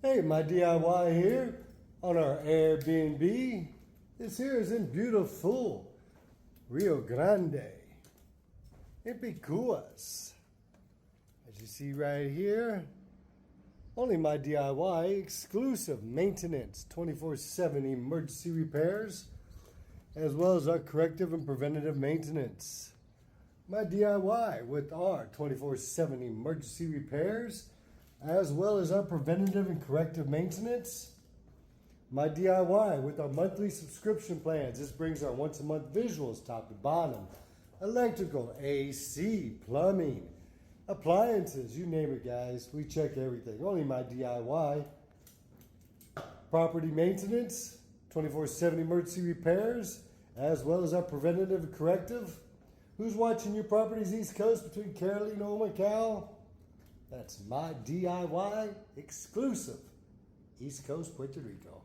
Hey, my DIY here on our Airbnb. This here is in beautiful Rio Grande in Picuas. As you see right here, only my DIY exclusive maintenance, 24/7 emergency repairs, as well as our corrective and preventative maintenance. My DIY with our 24/7 emergency repairs, as well as our preventative and corrective maintenance. My DIY with our monthly subscription plans. This brings our once a month visuals top to bottom. Electrical, AC, plumbing, appliances, you name it, guys. We check everything. Only my DIY. Property maintenance, 24/7 emergency repairs, as well as our preventative and corrective. Who's watching your properties East Coast between Carolina and Macau? That's my DIY exclusive East Coast Puerto Rico.